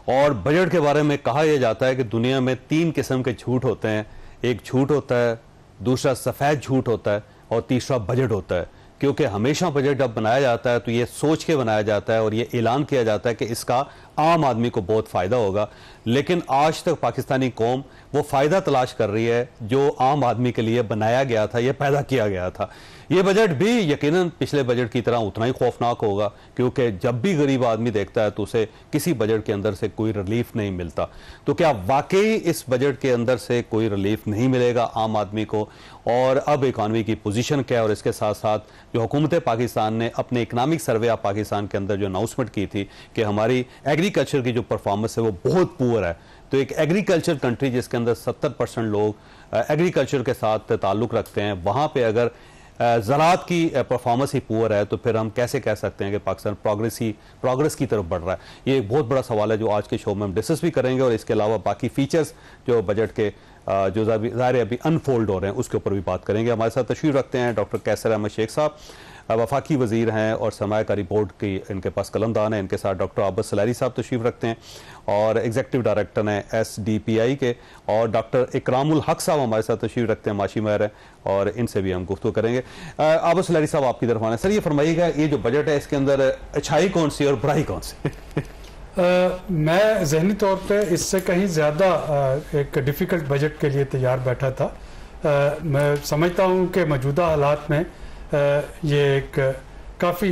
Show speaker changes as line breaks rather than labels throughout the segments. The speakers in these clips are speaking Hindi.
और बजट के बारे में कहा यह जाता है कि दुनिया में 3 किस्म के झूठ होते हैं। एक झूठ होता है, दूसरा सफ़ेद झूठ होता है और तीसरा बजट होता है। क्योंकि हमेशा बजट जब बनाया जाता है तो ये सोच के बनाया जाता है और ये ऐलान किया जाता है कि इसका आम आदमी को बहुत फ़ायदा होगा, लेकिन आज तक पाकिस्तानी कौम वो फ़ायदा तलाश कर रही है जो आम आदमी के लिए बनाया गया था, ये पैदा किया गया था। ये बजट भी यकीनन पिछले बजट की तरह उतना ही खौफनाक होगा, क्योंकि जब भी गरीब आदमी देखता है तो उसे किसी बजट के अंदर से कोई रिलीफ नहीं मिलता। तो क्या वाकई इस बजट के अंदर से कोई रिलीफ नहीं मिलेगा आम आदमी को? और अब इकॉनमी की पोजीशन क्या है? और इसके साथ साथ जो हुकूमत पाकिस्तान ने अपने इकनॉमिक सर्वे ऑफ पाकिस्तान के अंदर जो अनाउंसमेंट की थी कि हमारी एग्रीकल्चर की जो परफॉर्मेंस है वो बहुत पुअर है, तो एक एग्रीकल्चर कंट्री जिसके अंदर 70% लोग एग्रीकल्चर के साथ ताल्लुक़ रखते हैं, वहाँ पे अगर ज़राअत की परफॉर्मेंस ही पुअर है तो फिर हम कैसे कह सकते हैं कि पाकिस्तान प्रोग्रेस की तरफ बढ़ रहा है? ये एक बहुत बड़ा सवाल है जो आज के शो में हम डिस्कस भी करेंगे, और इसके अलावा बाकी फीचर्स जो बजट के जो ज़ाहिर अभी अनफोल्ड हो रहे हैं उसके ऊपर भी बात करेंगे। हमारे साथ तशरीफ़ रखते हैं डॉक्टर कैसर अहमद शेख साहब, वफाकी वज़ीर हैं और सरमायाकारी बोर्ड की इनके पास कलमदान है। इनके साथ डॉक्टर आबद सलारी साहब तशरीफ़ रखते हैं और एग्जीक्यूटिव डायरेक्टर हैं SDPI के, और डॉक्टर इकरामुल हक साहब हमारे साथ तशरीफ़ रखते हैं, माशी महर है, और इनसे भी हम गुफ्तगू करेंगे। आबद सलारी साहब आपकी तरफ आना। सर, ये फरमाइएगा, ये जो बजट है इसके अंदर अच्छाई कौन सी और बुराई कौन सी?
मैं ज़हनी तौर पे इससे कहीं ज़्यादा एक डिफ़िकल्ट बजट के लिए तैयार बैठा था। मैं समझता हूँ कि मौजूदा हालात में ये एक काफ़ी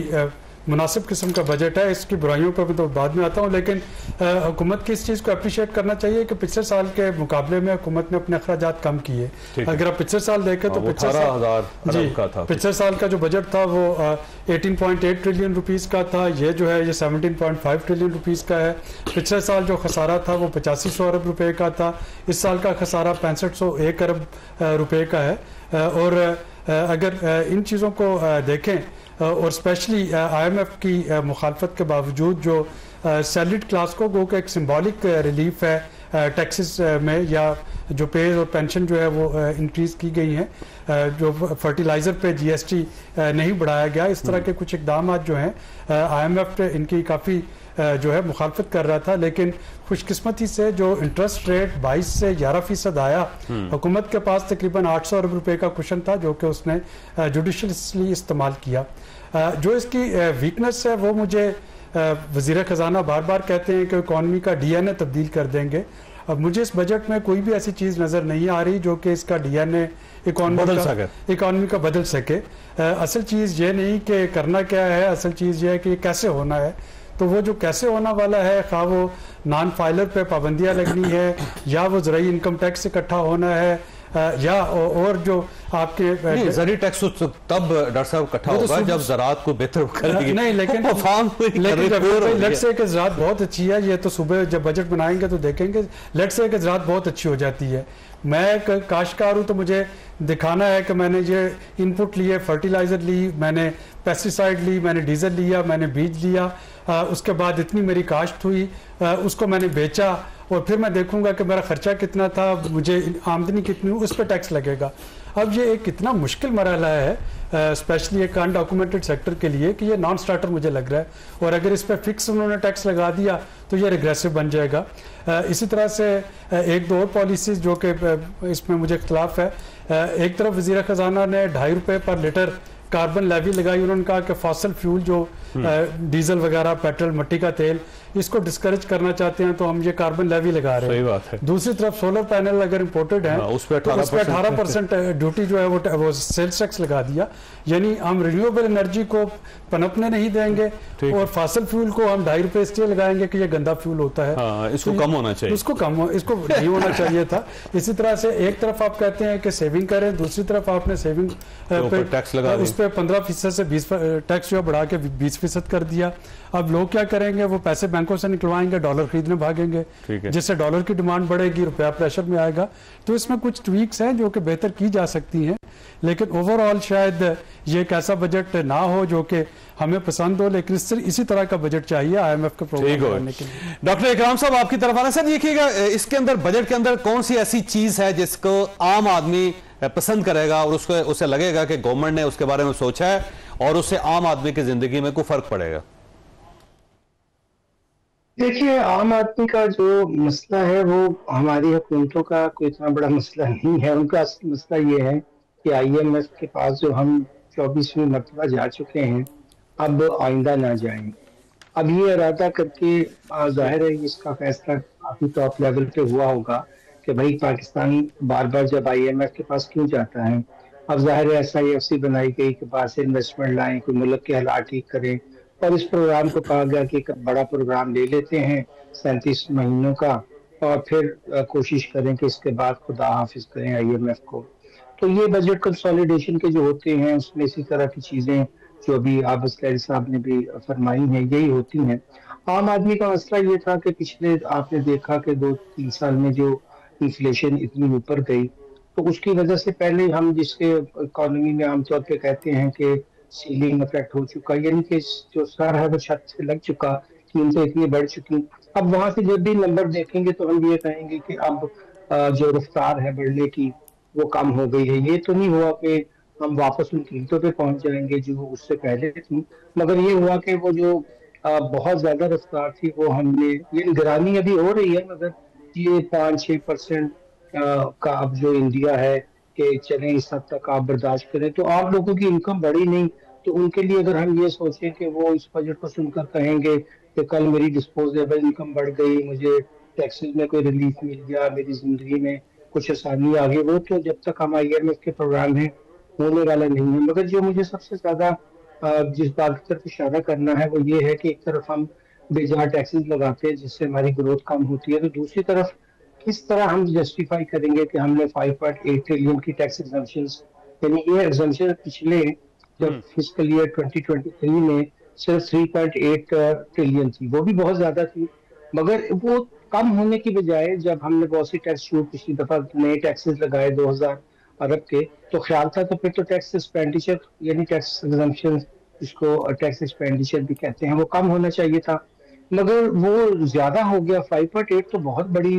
मुनासिब किस्म का बजट है। इसकी बुराइयों पर भी तो बाद में आता हूँ, लेकिन हुकूमत की इस चीज़ को अप्रिशिएट करना चाहिए कि पिछले साल के मुकाबले में हुकूमत ने अपने अखराजात कम किए। अगर आप पिछले साल देखें तो पिछले साल का जो बजट था वो 18.8 ट्रिलियन रुपीज़ का था, ये जो है ये 17.5 ट्रिलियन रुपीज़ का है। पिछले साल जो खसारा था वो 8500 अरब रुपये का था, इस साल का खसारा 6501 अरब रुपये का है। और अगर इन चीज़ों को देखें और स्पेशली IMF की मुखालफत के बावजूद जो सैलरीड क्लास को गो का एक सिंबॉलिक रिलीफ है टैक्सेस में, या जो पेज और पेंशन जो है वो इंक्रीज़ की गई हैं, जो फर्टिलाइज़र पे GST नहीं बढ़ाया गया, इस तरह के कुछ इकदाम जो हैं IMF इनकी काफ़ी जो है मुखालफत कर रहा था। लेकिन खुशकिस्मती से जो इंटरेस्ट रेट 22 से 11% आया, हुकूमत के पास तकरीबन 800 अरब रुपए का कुशन था जो कि उसने जुडिशली इस्तेमाल किया। जो इसकी वीकनेस है वो मुझे वज़ीर ख़जाना बार बार कहते हैं कि इकॉनमी का DNA तब्दील कर देंगे। अब मुझे इस बजट में कोई भी ऐसी चीज़ नज़र नहीं आ रही जो कि इसका DNA इकॉनमी का बदल सके। असल चीज़ ये नहीं कि करना क्या है, असल चीज़ ये है कि कैसे होना है। तो वो जो कैसे होना वाला है, खा वो नॉन फाइलर पे पाबंदियां लगनी है, या वो ज़राई इनकम टैक्स इकट्ठा होना है, या और जो आपके
ज़राई टैक्स तब डॉक्टर साहब इकट्ठा होगा जब ज़राअत को बेहतर करेंगे।
नहीं, लेकिन लेट्स से कि ज़राअत बहुत अच्छी है, ये तो सुबह जब बजट बनाएंगे तो देखेंगे। लेट्स से कि ज़राअत बहुत अच्छी हो जाती है। मैं काश्तकार हूँ तो मुझे दिखाना है कि मैंने ये इनपुट लिए, फर्टिलाइज़र ली, मैंने पेस्टिसाइड ली, मैंने डीजल लिया, मैंने बीज लिया, उसके बाद इतनी मेरी काश्त हुई, उसको मैंने बेचा, और फिर मैं देखूंगा कि मेरा खर्चा कितना था, मुझे आमदनी कितनी, उस पर टैक्स लगेगा। अब ये एक कितना मुश्किल मरहला है स्पेशली एक अनडॉक्यूमेंटेड सेक्टर के लिए कि ये नॉन स्टार्टर मुझे लग रहा है, और अगर इस पर फिक्स उन्होंने टैक्स लगा दिया तो ये रिग्रेसिव बन जाएगा। इसी तरह से एक दो और पॉलिसीज़ जो कि इसमें मुझे इख्तलाफ है। एक तरफ वज़ीर ख़जाना ने 2.5 रुपये पर लीटर कार्बन लेवी लगाई। उन्होंने कहा कि फॉसल फ्यूल जो डीजल वगैरह, पेट्रोल, मिट्टी का तेल, इसको डिस्करेज करना चाहते हैं तो हम ये कार्बन लेवी लगा रहे हैं।
सही बात है।
दूसरी तरफ सोलर पैनल अगर इंपोर्टेड है
उस पर
18% ड्यूटी जो है वो सेल्स टैक्स लगा दिया। यानी हम रिन्यूएबल एनर्जी को पनपने नहीं देंगे और फॉसल फ्यूल को हम 2.5 रुपये इसलिए लगाएंगे कि ये गंदा फ्यूल होता है,
इसको कम होना चाहिए,
इसको नहीं होना चाहिए था। इसी तरह से एक तरफ आप कहते हैं कि सेविंग करें, दूसरी तरफ आपने सेविंग पे
टैक्स लगा,
उस पर 15% से 20 टैक्स जो बढ़ा के 20% कर दिया। अब लोग क्या करेंगे, वो पैसे बैंकों से निकलवाएंगे, डॉलर खरीदने भागेंगे, जिससे डॉलर की डिमांड बढ़ेगी, रुपया प्रेशर में आएगा। तो इसमें कुछ ट्वीक्स हैं जो कि बेहतर की जा सकती हैं, लेकिन ओवरऑल शायद ये एक ऐसा बजट ना हो जो कि हमें पसंद हो, लेकिन इसी तरह का बजट चाहिए IMF का प्रोग्राम करने के लिए।
डॉक्टर इकराम साहब आपकी तरफ आना। सर देखिएगा, इसके अंदर बजट के अंदर कौन सी ऐसी चीज है जिसको आम आदमी पसंद करेगा और उसे लगेगा कि गवर्नमेंट ने उसके बारे में सोचा है और उससे आम आदमी की जिंदगी में कोई फर्क पड़ेगा?
देखिए, आम आदमी का जो मसला है वो हमारी हुकूमतों का कोई इतना बड़ा मसला नहीं है। उनका असल मसला ये है कि आईएमएफ के पास जो हम 24वीं मरतबा जा चुके हैं, अब आइंदा ना जाएं। अब ये इरादा करके जाहिर है कि इसका फैसला काफी टॉप लेवल पे हुआ होगा कि भाई पाकिस्तान बार बार जब आईएमएफ के पास क्यों जाता है। अब जाहिर है SIFC बनाई गई कि बाहर से इन्वेस्टमेंट लाएं, कोई मुल्क के हालात ठीक करें, और इस प्रोग्राम को कहा गया कि एक बड़ा प्रोग्राम ले लेते हैं 37 महीनों का, और फिर कोशिश करें कि इसके बाद खुदा हाफिज करें आईएमएफ को। तो ये बजट कंसोलिडेशन के जो होते हैं उसमें इसी तरह की चीजें जो अभी आबस खैरी साहब ने भी फरमाई हैं यही होती हैं। आम आदमी का मसला ये था कि पिछले आपने देखा कि 2-3 साल में जो इन्फ्लेशन इतनी ऊपर गई, तो उसकी वजह से पहले हम जिसके इकोनॉमी में आमतौर पे कहते हैं कि सीलिंग इफेक्ट हो चुका, यानी कि जो सर है वो छत से लग चुका, कीमतें इतनी बढ़ चुकी। अब वहां से जब भी नंबर देखेंगे तो हम ये कहेंगे कि अब जो रफ्तार है बढ़ने की वो कम हो गई है। ये तो नहीं हुआ कि हम वापस उन कीमतों पे पहुंच जाएंगे जो उससे पहले थी, मगर ये हुआ कि वो जो बहुत ज्यादा रफ्तार थी वो हमने, ये निगरानी अभी हो रही है, मगर ये 5-6% का अब जो इंडिया है कि चलें इस हद तक आप बर्दाश्त करें। तो आप लोगों की इनकम बढ़ी नहीं, तो उनके लिए अगर हम ये सोचें कि वो इस बजट को सुनकर कहेंगे कि कल मेरी डिस्पोजेबल इनकम बढ़ गई, मुझे टैक्सेस में कोई रिलीफ मिल गया, मेरी जिंदगी में कुछ आसानी आ गई, वो तो जब तक हम IMF के प्रोग्राम है होने वाला नहीं है। मगर जो मुझे सबसे ज्यादा जिस बात की तरफ इशारा करना है वो ये है कि एक तरफ हम बेजार टैक्सेस लगाते हैं जिससे हमारी ग्रोथ कम होती है, तो दूसरी तरफ किस तरह हम जस्टिफाई करेंगे कि हमने 5.8 ट्रिलियन की टैक्स एग्जम्पशंस, यानी ये एग्जम्पशन पिछले जब फिस्कल ईयर 2023 में सिर्फ 3.8 ट्रिलियन थी, वो भी बहुत ज्यादा थी, मगर वो कम होने की बजाय जब हमने बहुत सी टैक्स छूट पिछली दफा नए टैक्सेस लगाए 2000 अरब के, तो ख्याल था तो फिर तो टैक्स एक्सपेंडिचर यानी टैक्स एग्जम्पशन जिसको टैक्स एक्सपेंडिचर भी कहते हैं वो कम होना चाहिए था, मगर वो ज्यादा हो गया। 5.8 तो बहुत बड़ी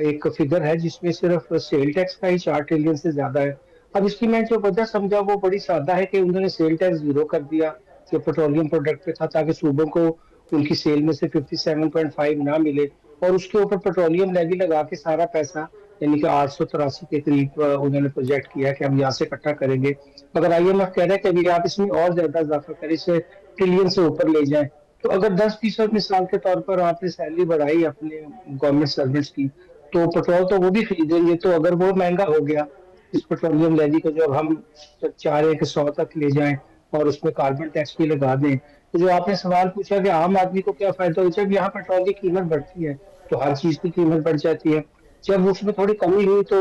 एक फिगर है जिसमें सिर्फ सेल टैक्स का ही 4 ट्रिलियन से ज्यादा है। अब इसकी मैं जो वजह समझा वो बड़ी सादा है कि उन्होंने सेल टैक्स जीरो कर दिया जो पेट्रोलियम प्रोडक्ट पे था, ताकि सूबों को उनकी सेल में से 57.5 ना मिले, और उसके ऊपर पेट्रोलियम लेवी लगा के सारा पैसा यानी कि 883 के करीब उन्होंने प्रोजेक्ट किया कि हम यहाँ से इकट्ठा करेंगे। मगर IMF कह रहे हैं कि अभी आप इसमें और ज्यादा इजाफा करें, इसे ट्रिलियन से ऊपर ले जाएं। तो अगर 10% मिसाल के तौर पर आपने सैलरी बढ़ाई अपने गवर्नमेंट सर्विस की, तो पेट्रोल तो वो भी खरीदेंगे, तो अगर वो महंगा हो गया इस पेट्रोलियम लेवी को जब हम चाह रहे हैं कि 100 तक ले जाएं और उसमें कार्बन टैक्स भी लगा दें, तो जो आपने सवाल पूछा कि आम आदमी को क्या फायदा हो, जब यहाँ पेट्रोल की कीमत बढ़ती है तो हर चीज की कीमत बढ़ जाती है। जब उसमें थोड़ी कमी हुई तो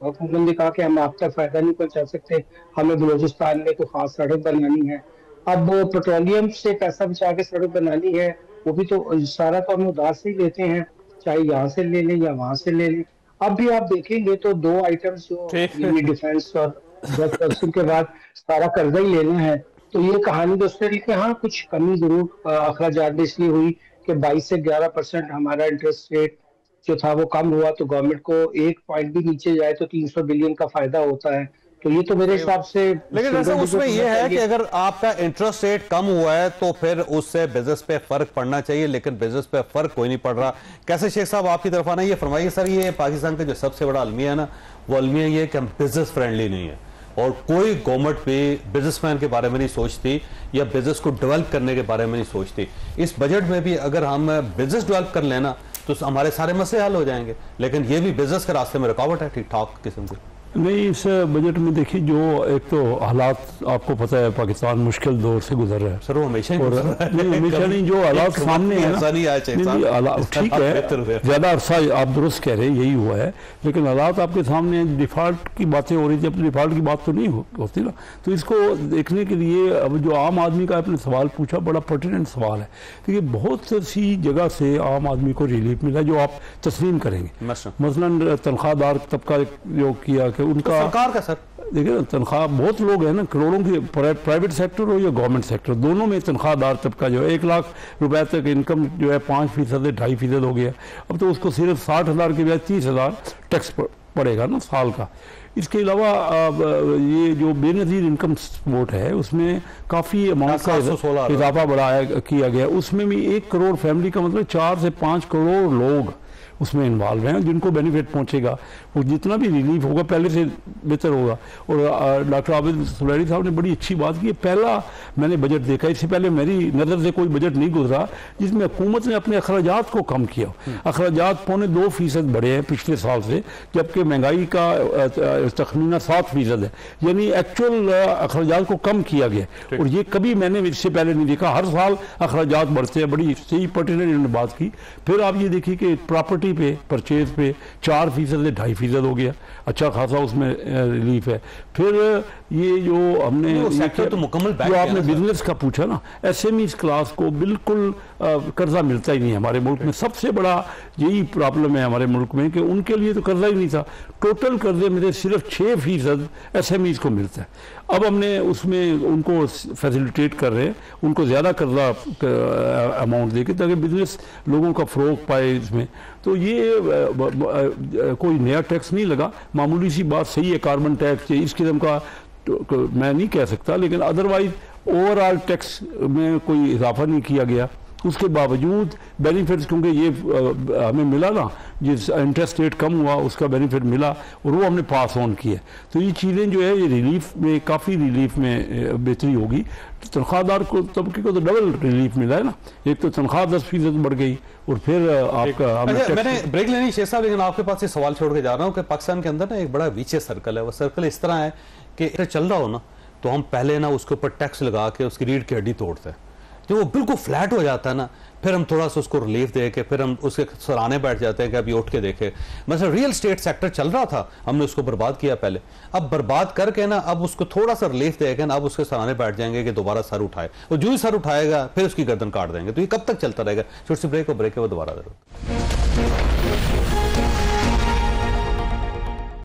हुकूमत ने कहा कि हम आप तक फायदा नहीं पहुंचा सकते, हमें बलूचिस्तान में तो खास सड़क बनानी है। अब वो पेट्रोलियम से पैसा बचा के सड़क बनानी है, वो भी तो सारा तो हम उधार से ही लेते हैं, चाहे यहाँ से ले लें या वहां से ले लें। अब भी आप देखेंगे तो दो आइटम्स जो डिफेंस और 10% के बाद सारा कर्जा ही लेना है, तो ये कहानी दोस्तों कि हाँ कुछ कमी जरूर अखराजात में इसलिए हुई कि 22 से 11% हमारा इंटरेस्ट रेट जो था वो कम हुआ, तो गवर्नमेंट को एक पॉइंट भी नीचे जाए तो 300 बिलियन का फायदा होता है। तो ये तो मेरे हिसाब से,
लेकिन ऐसा उसमें यह है कि अगर आपका इंटरेस्ट रेट कम हुआ है तो फिर उससे बिजनेस पे फर्क पड़ना चाहिए, लेकिन बिजनेस पे फर्क कोई नहीं पड़ रहा। कैसे शेख साहब आपकी तरफ आना, ये फरमाइए सर, ये पाकिस्तान का जो सबसे बड़ा अलमिया है ना, वो अलमिया ये कि हम बिजनेस फ्रेंडली नहीं है, और कोई गवर्नमेंट भी बिजनेसमैन के बारे में नहीं सोचती या बिजनेस को डेवलप करने के बारे में नहीं सोचती। इस बजट में भी अगर हम बिजनेस डेवलप कर लेना तो हमारे सारे मसले हल हो जाएंगे, लेकिन ये भी बिजनेस के रास्ते में रुकावट है ठीक ठाक किस्म की।
नहीं, इस बजट में देखिए जो एक तो हालात आपको पता है पाकिस्तान मुश्किल दौर से गुजर रहा है
सर, वो हमेशा
नहीं जो हालात सामने है ठीक है, ज्यादा अरसा आप दुरुस्त कह रहे हैं यही हुआ है, लेकिन हालात आपके सामने डिफॉल्ट की बातें हो रही थी, अब डिफॉल्ट की बात तो नहीं होती ना। तो इसको देखने के लिए अब जो आम आदमी का आपने सवाल पूछा बड़ा पर्टिनेंट सवाल है। देखिए बहुत सी जगह से आम आदमी को रिलीफ मिला जो आप तस्लीम करेंगे, मसलन तनख्वाहदार तबका जो किया कि उनका
सरकार का सर
देखिए ना, तनख्वाह बहुत लोग हैं ना, करोड़ों की, प्राइवेट सेक्टर हो या गवर्नमेंट सेक्टर, दोनों में तनख्वाहदार तबका जो है 1 लाख रुपए तक इनकम जो है 5% 2.5% हो गया। अब तो उसको सिर्फ 60,000 के बजाय 30,000 टैक्स पड़ेगा ना साल का। इसके अलावा ये जो बेनज़ीर इनकम सपोर्ट है उसमें काफ़ी अमाउंट का इजाफा बढ़ाया किया गया। उसमें भी 1 करोड़ फैमिली का मतलब 4 से 5 करोड़ लोग उसमें इन्वॉल्व हैं जिनको बेनिफिट पहुंचेगा। वो जितना भी रिलीफ होगा पहले से बेहतर होगा। और डॉक्टर आबिद सुलैरी साहब ने बड़ी अच्छी बात की, पहला मैंने बजट देखा, इससे पहले मेरी नज़र से कोई बजट नहीं गुजरा जिसमें हुकूमत ने अपने अखराजात को कम किया। अखराजात 2.25% बढ़े हैं पिछले साल से, जबकि महंगाई का तखमीना 7% है, यानी एक्चुअल अखराजात को कम किया गया। और ये कभी मैंने इससे पहले नहीं देखा, हर साल अखराजात बढ़ते हैं। बड़ी सही पर्टिकुलर इन्होंने बात की। फिर आप ये देखिए कि प्रॉपर्टी पे परचेज पे 4% से 2.5% हो गया, अच्छा खासा उसमें रिलीफ है। फिर ये जो हमने
तो मुकम्मल
जो आपने बिजनेस का पूछा ना, SMEs क्लास को बिल्कुल कर्जा मिलता ही नहीं है हमारे मुल्क में। सबसे बड़ा यही प्रॉब्लम है हमारे मुल्क में कि उनके लिए तो कर्जा ही नहीं था। टोटल कर्जे में से सिर्फ 6% SMEs को मिलता है। अब हमने उसमें उनको फैसिलिटेट कर रहे हैं, उनको ज़्यादा कर्जा अमाउंट देके ताकि बिजनेस लोगों का फ़रोग पाए इसमें। तो ये कोई नया टैक्स नहीं लगा, मामूली सी बात सही है, कार्बन टैक्स इस किस्म का तो मैं नहीं कह सकता, लेकिन अदरवाइज ओवरऑल टैक्स में कोई इजाफा नहीं किया गया। उसके बावजूद बेनिफिट्स, क्योंकि ये हमें मिला ना, जिस इंटरेस्ट रेट कम हुआ उसका बेनिफिट मिला और वो हमने पास ऑन किया। तो ये चीज़ें जो है ये रिलीफ में, काफ़ी रिलीफ में बेहतरी होगी। तो तनख्वाहदार को तबके को तो डबल रिलीफ मिला है ना, एक तो तनख्वाह 10% बढ़ गई और फिर आपका
मैंने ब्रेक लेनी शेख साहब, लेकिन आपके पास ये सवाल छोड़ के जा रहा हूँ कि पाकिस्तान के अंदर ना एक बड़ा विचित्र सर्कल है। वो सर्कल इस तरह है कि चल रहा हो ना तो हम पहले ना उसके ऊपर टैक्स लगा के उसकी रीढ़ की हड्डी तोड़ते हैं। जब वो बिल्कुल फ्लैट हो जाता है ना, फिर हम थोड़ा सा उसको रिलीफ दे के फिर हम उसके सराहने बैठ जाते हैं कि अभी उठ के देखे। मतलब रियल स्टेट सेक्टर चल रहा था, हमने उसको बर्बाद किया पहले, अब बर्बाद करके ना अब उसको थोड़ा सा रिलीफ दे के ना अब उसके सराहने बैठ जाएंगे कि दोबारा सर उठाए, और जो ही सर उठाएगा फिर उसकी गर्दन काट देंगे। तो ये कब तक चलता रहेगा? छोटी सी ब्रेक और ब्रेक के बाद दोबारा जरूर।